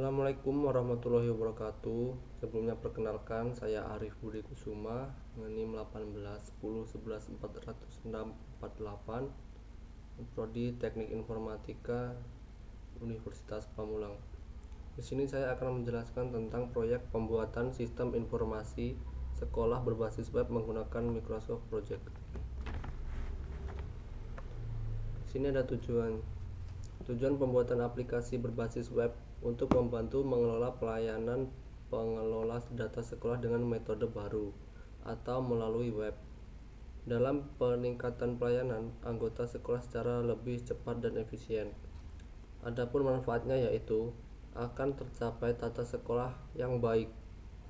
Assalamualaikum warahmatullahi wabarakatuh. Sebelumnya perkenalkan, saya Arif Budi Kusuma, NIM 18 10 11 1406 48, Prodi Teknik Informatika Universitas Pamulang. Di sini saya akan menjelaskan tentang proyek pembuatan sistem informasi sekolah berbasis web menggunakan Microsoft Project. Di sini ada tujuan pembuatan aplikasi berbasis web untuk membantu mengelola pelayanan pengelola data sekolah dengan metode baru atau melalui web. Dalam peningkatan pelayanan anggota sekolah secara lebih cepat dan efisien. Adapun manfaatnya yaitu akan tercapai tata sekolah yang baik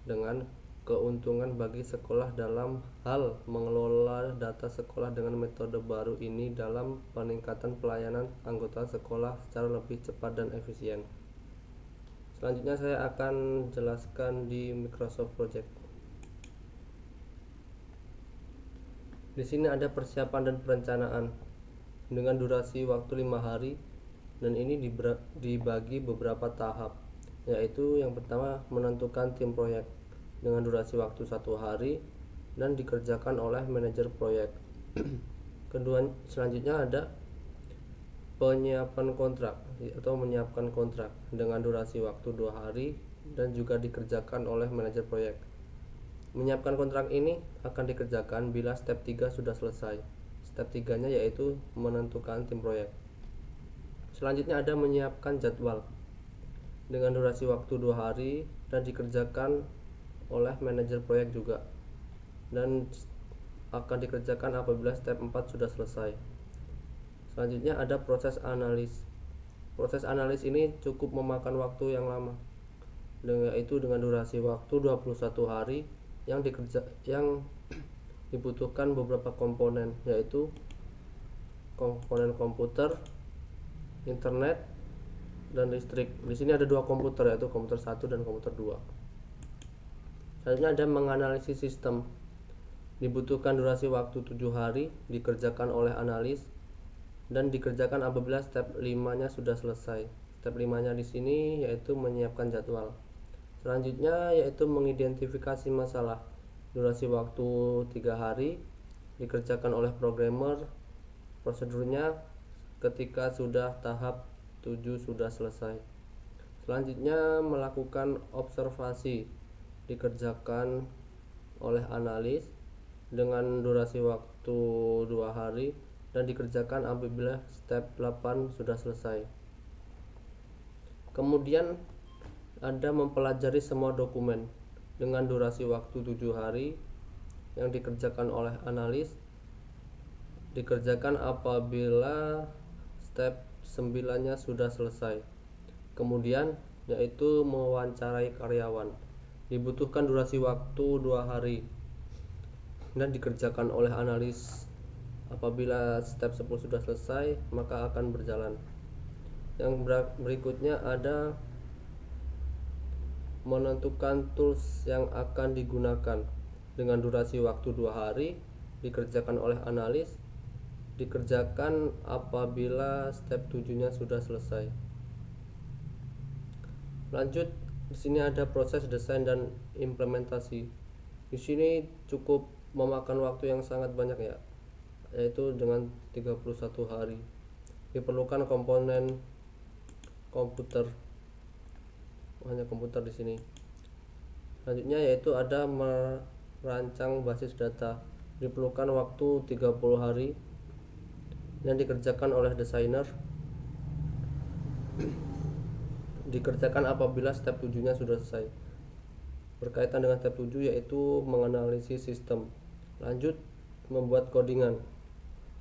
dengan keuntungan bagi sekolah dalam hal mengelola data sekolah dengan metode baru ini dalam peningkatan pelayanan anggota sekolah secara lebih cepat dan efisien. Selanjutnya saya akan jelaskan di Microsoft Project. Di sini ada persiapan dan perencanaan dengan durasi waktu 5 hari dan ini dibagi beberapa tahap, yaitu yang pertama menentukan tim proyek dengan durasi waktu 1 hari dan dikerjakan oleh manajer proyek. Selanjutnya ada penyiapan kontrak atau menyiapkan kontrak dengan durasi waktu 2 hari dan juga dikerjakan oleh manajer proyek. Menyiapkan kontrak ini akan dikerjakan bila step 3 sudah selesai. Step 3-nya yaitu menentukan tim proyek. Selanjutnya ada menyiapkan jadwal dengan durasi waktu 2 hari dan dikerjakan oleh manajer proyek juga, dan akan dikerjakan apabila step 4 sudah selesai. Selanjutnya ada proses analis. Proses analis ini cukup memakan waktu yang lama, yaitu dengan durasi waktu 21 hari yang dibutuhkan beberapa komponen, yaitu komponen komputer, internet, dan listrik. Di sini ada 2 komputer, yaitu komputer 1 dan komputer 2. Selanjutnya ada menganalisis sistem. Dibutuhkan durasi waktu 7 hari, dikerjakan oleh analis dan dikerjakan apabila step 5-nya sudah selesai. Step 5-nya di sini yaitu menyiapkan jadwal. Selanjutnya yaitu mengidentifikasi masalah. Durasi waktu 3 hari, dikerjakan oleh programmer. Prosedurnya ketika sudah tahap 7 sudah selesai. Selanjutnya melakukan observasi, dikerjakan oleh analis dengan durasi waktu 2 hari dan dikerjakan apabila step 8 sudah selesai. Kemudian ada mempelajari semua dokumen dengan durasi waktu 7 hari yang dikerjakan oleh analis, dikerjakan apabila step 9-nya sudah selesai. Kemudian yaitu mewawancarai karyawan. Dibutuhkan durasi waktu 2 hari dan dikerjakan oleh analis. Apabila step 10 sudah selesai, maka akan berjalan. Yang berikutnya ada menentukan tools yang akan digunakan dengan durasi waktu 2 hari, dikerjakan oleh analis, dikerjakan apabila step 7-nya sudah selesai. Lanjut, di sini ada proses desain dan implementasi. Di sini cukup memakan waktu yang sangat banyak ya, yaitu dengan 31 hari. Diperlukan komponen komputer, hanya komputer di sini. Selanjutnya yaitu ada merancang basis data. Diperlukan waktu 30 hari yang dikerjakan oleh desainer. Dikerjakan apabila step 7-nya sudah selesai. Berkaitan dengan step 7 yaitu menganalisis sistem. Lanjut, membuat codingan.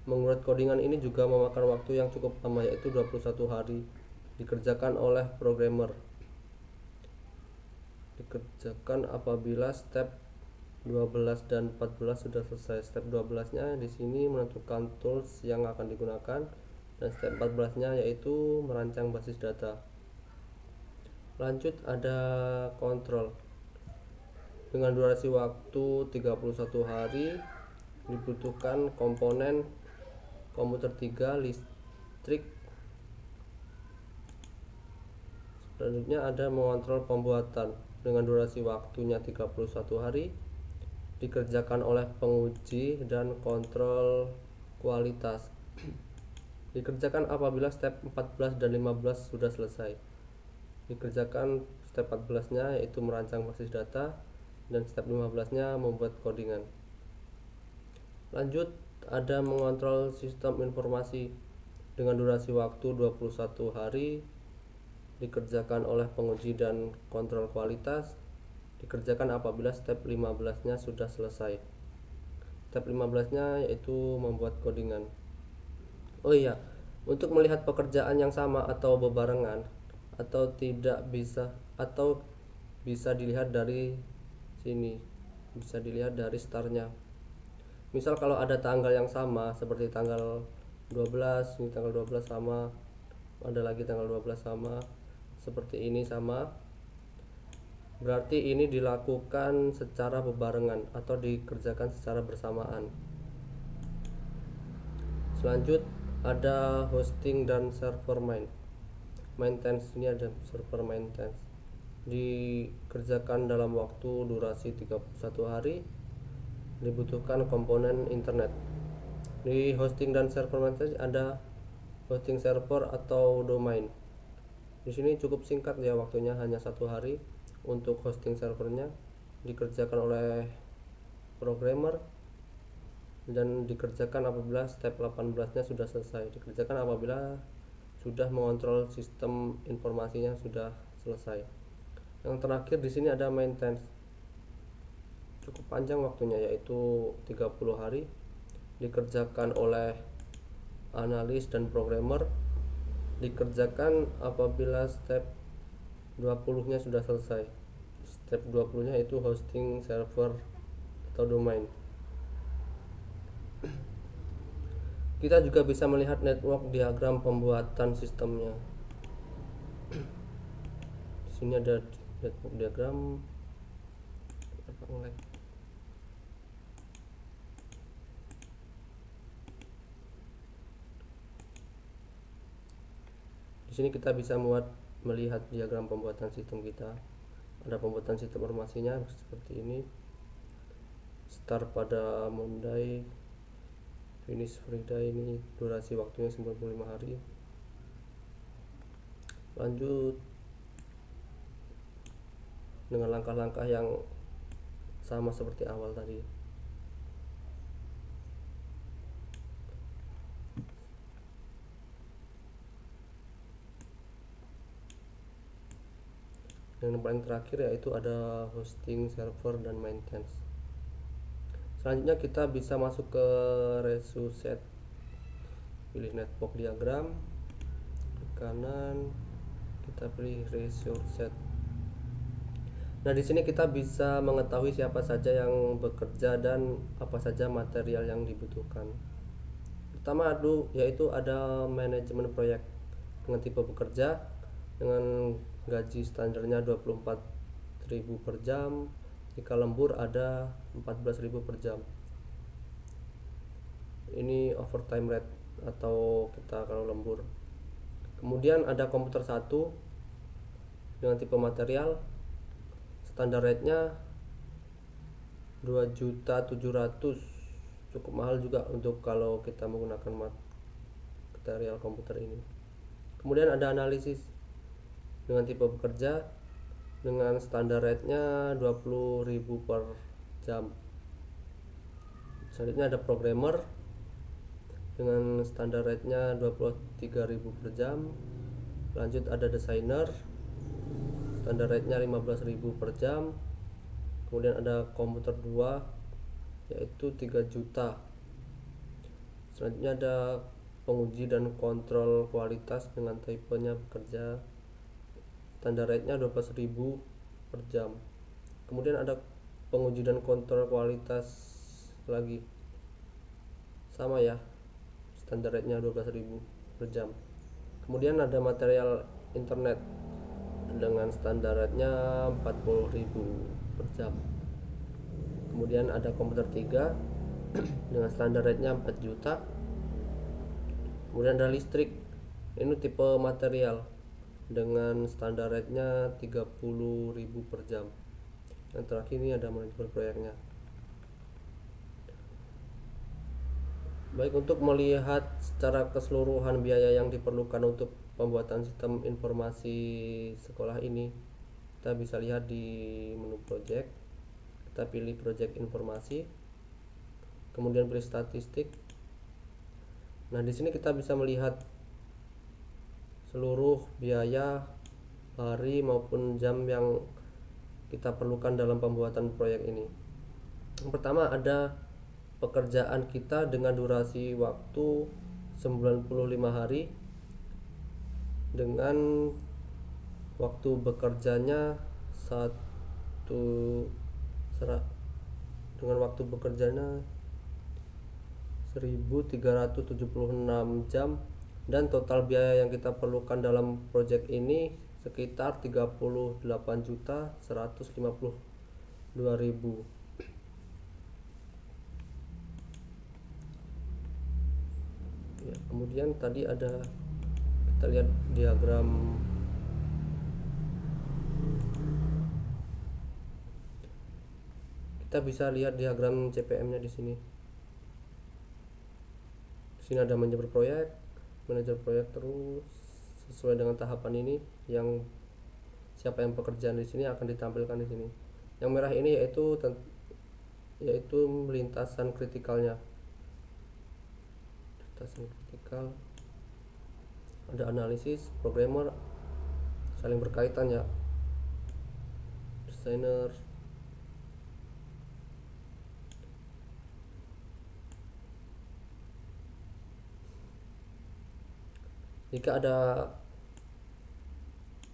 Membuat codingan ini juga memakan waktu yang cukup lama, yaitu 21 hari. Dikerjakan oleh programmer. Dikerjakan apabila step 12 dan 14 sudah selesai. Step 12-nya di sini menentukan tools yang akan digunakan, dan step 14-nya yaitu merancang basis data. Lanjut, ada kontrol. Dengan durasi waktu 31 hari, dibutuhkan komponen komputer 3, listrik, Selanjutnya ada mengontrol pembuatan dengan durasi waktunya 31 hari, dikerjakan oleh penguji dan kontrol kualitas. Dikerjakan apabila step 14 dan 15 sudah selesai. Dikerjakan step 14-nya yaitu merancang basis data, dan step 15-nya membuat codingan. Lanjut, ada mengontrol sistem informasi dengan durasi waktu 21 hari, dikerjakan oleh penguji dan kontrol kualitas. Dikerjakan apabila step 15-nya sudah selesai. Step 15-nya yaitu membuat codingan. Oh iya, untuk melihat pekerjaan yang sama atau bebarengan atau tidak bisa, atau bisa dilihat dari sini, bisa dilihat dari startnya. Misal kalau ada tanggal yang sama seperti tanggal 12, ini tanggal 12 sama, ada lagi tanggal 12 sama, seperti ini sama, berarti ini dilakukan secara bebarengan atau dikerjakan secara bersamaan. Selanjut ada hosting dan server maintenance. Ini ada server maintenance, dikerjakan dalam waktu durasi 31 hari, dibutuhkan komponen internet. Di hosting dan server maintenance ada hosting server atau domain. Di sini cukup singkat ya, waktunya hanya 1 hari. Untuk hosting servernya dikerjakan oleh programmer dan dikerjakan apabila step 18-nya sudah selesai. Dikerjakan apabila sudah mengontrol sistem informasinya sudah selesai. Yang terakhir di sini ada maintenance, cukup panjang waktunya yaitu 30 hari, dikerjakan oleh analis dan programmer. Dikerjakan apabila step 20-nya sudah selesai. Step 20-nya itu hosting server atau domain. Kita juga bisa melihat network diagram pembuatan sistemnya. Di sini ada network diagram. Di sini kita bisa melihat diagram pembuatan sistem kita. Ada pembuatan sistem informasinya seperti ini. Start pada Monday, finish Friday, ini durasi waktunya 95 hari. Lanjut dengan langkah-langkah yang sama seperti awal tadi. Yang paling terakhir yaitu ada hosting server dan maintenance. Selanjutnya kita bisa masuk ke resource set, pilih network diagram, ke kanan kita pilih resource set. Nah, di sini kita bisa mengetahui siapa saja yang bekerja dan apa saja material yang dibutuhkan. Pertama yaitu ada manajemen proyek dengan tipe bekerja dengan gaji standarnya 24.000 per jam. Jika lembur ada 14.000 per jam. Ini overtime rate atau kita kalau lembur. Kemudian ada komputer 1 dengan tipe material, standar rate-nya 2.700.000, cukup mahal juga untuk kalau kita menggunakan material komputer ini. Kemudian ada analisis dengan tipe bekerja dengan standar rate-nya 20.000 per jam. Selanjutnya ada programmer dengan standar rate-nya 23.000 per jam. Lanjut ada desainer, standar rate-nya 15.000 per jam. Kemudian ada komputer 2 yaitu 3 juta. Selanjutnya ada penguji dan kontrol kualitas dengan tipenya bekerja, standar rate-nya 12.000 per jam. Kemudian ada penguji dan kontrol kualitas lagi, sama ya, standar rate-nya 12.000 per jam. Kemudian ada material internet dengan standar rate-nya 40.000 per jam. Kemudian ada komputer 3 dengan standar rate-nya 4 juta. Kemudian ada listrik, ini tipe material dengan standar rate-nya 30.000 per jam. Yang terakhir ini ada manajemen proyeknya. Baik, untuk melihat secara keseluruhan biaya yang diperlukan untuk pembuatan sistem informasi sekolah ini, kita bisa lihat di menu project. Kita pilih project informasi, kemudian pilih statistik. Nah, di sini kita bisa melihat seluruh biaya hari maupun jam yang kita perlukan dalam pembuatan proyek ini. Yang pertama ada pekerjaan kita dengan durasi waktu 95 hari dengan waktu bekerjanya dengan waktu bekerjanya 1376 jam, dan total biaya yang kita perlukan dalam proyek ini sekitar 38.152.000. Ya, kemudian tadi ada, kita lihat diagram kita bisa lihat diagram CPM-nya di sini. Di sini ada manajer proyek terus sesuai dengan tahapan ini, yang siapa yang pekerjaan di sini akan ditampilkan di sini. Yang merah ini yaitu lintasan kritikalnya. Lintasan kritikal, ada analisis, programmer, saling berkaitan ya, desainer. Jika ada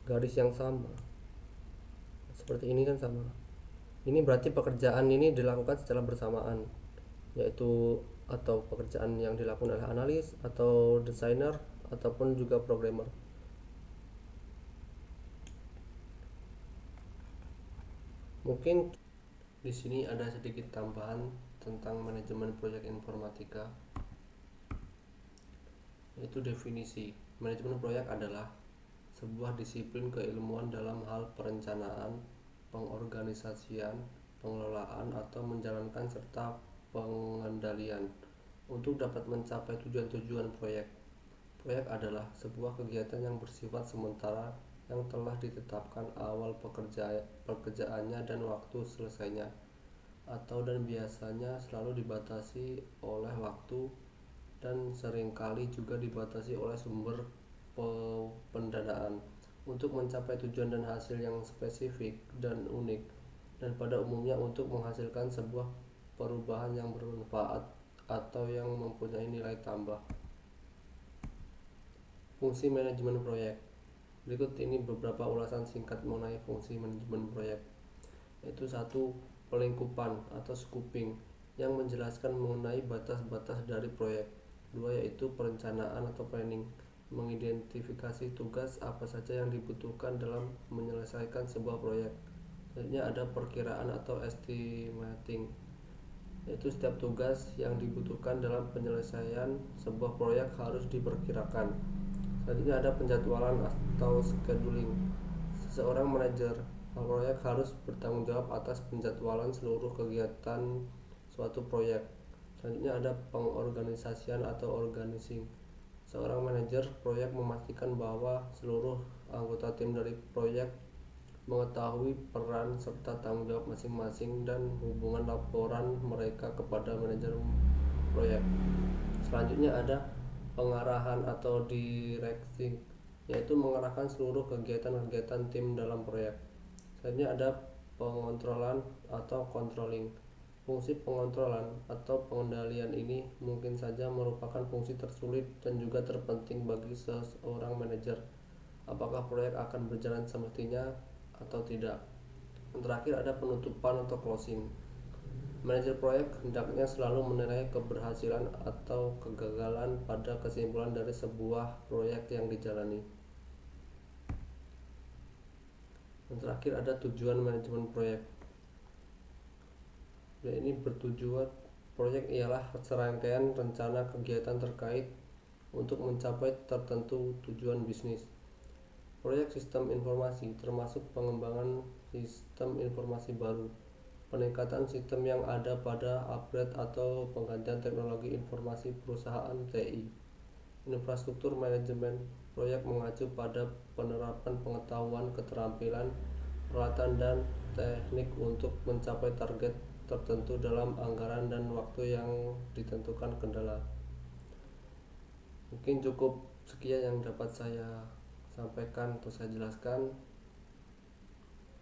garis yang sama seperti ini kan sama, ini berarti pekerjaan ini dilakukan secara bersamaan, yaitu atau pekerjaan yang dilakukan oleh analis atau desainer ataupun juga programmer. Mungkin di sini ada sedikit tambahan tentang manajemen proyek informatika, yaitu definisi. Manajemen proyek adalah sebuah disiplin keilmuan dalam hal perencanaan, pengorganisasian, pengelolaan atau menjalankan serta pengendalian untuk dapat mencapai tujuan-tujuan proyek. Proyek adalah sebuah kegiatan yang bersifat sementara yang telah ditetapkan awal pekerjaannya dan waktu selesainya, dan biasanya selalu dibatasi oleh waktu dan seringkali juga dibatasi oleh sumber pendanaan untuk mencapai tujuan dan hasil yang spesifik dan unik, dan pada umumnya untuk menghasilkan sebuah perubahan yang bermanfaat atau yang mempunyai nilai tambah. Fungsi manajemen proyek. Berikut ini beberapa ulasan singkat mengenai fungsi manajemen proyek. Yaitu 1. Pelingkupan atau scoping yang menjelaskan mengenai batas-batas dari proyek. 2. Yaitu perencanaan atau planning, mengidentifikasi tugas apa saja yang dibutuhkan dalam menyelesaikan sebuah proyek. Selanjutnya ada perkiraan atau estimating, yaitu setiap tugas yang dibutuhkan dalam penyelesaian sebuah proyek harus diperkirakan. Selanjutnya ada penjadwalan atau scheduling. Seseorang manajer proyek harus bertanggung jawab atas penjadwalan seluruh kegiatan suatu proyek. Selanjutnya ada pengorganisasian atau organizing. Seorang manajer proyek memastikan bahwa seluruh anggota tim dari proyek mengetahui peran serta tanggung jawab masing-masing dan hubungan laporan mereka kepada manajer proyek. Selanjutnya ada pengarahan atau directing, yaitu mengarahkan seluruh kegiatan-kegiatan tim dalam proyek. Selanjutnya ada pengontrolan atau controlling. Fungsi pengontrolan atau pengendalian ini mungkin saja merupakan fungsi tersulit dan juga terpenting bagi seorang manajer. Apakah proyek akan berjalan semestinya atau tidak. Yang terakhir ada penutupan atau closing. Manajer proyek hendaknya selalu menilai keberhasilan atau kegagalan pada kesimpulan dari sebuah proyek yang dijalani. Yang terakhir ada tujuan manajemen proyek. Ini bertujuan proyek ialah serangkaian rencana kegiatan terkait untuk mencapai tertentu tujuan bisnis. Proyek sistem informasi termasuk pengembangan sistem informasi baru, peningkatan sistem yang ada pada upgrade atau penggantian teknologi informasi perusahaan TI. Infrastruktur manajemen proyek mengacu pada penerapan pengetahuan, keterampilan, peralatan dan teknik untuk mencapai target tertentu dalam anggaran dan waktu yang ditentukan kendala. Mungkin cukup sekian yang dapat saya sampaikan atau saya jelaskan.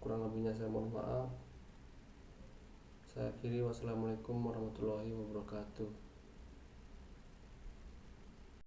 Kurang lebihnya saya mohon maaf. Saya akhiri, wassalamualaikum warahmatullahi wabarakatuh.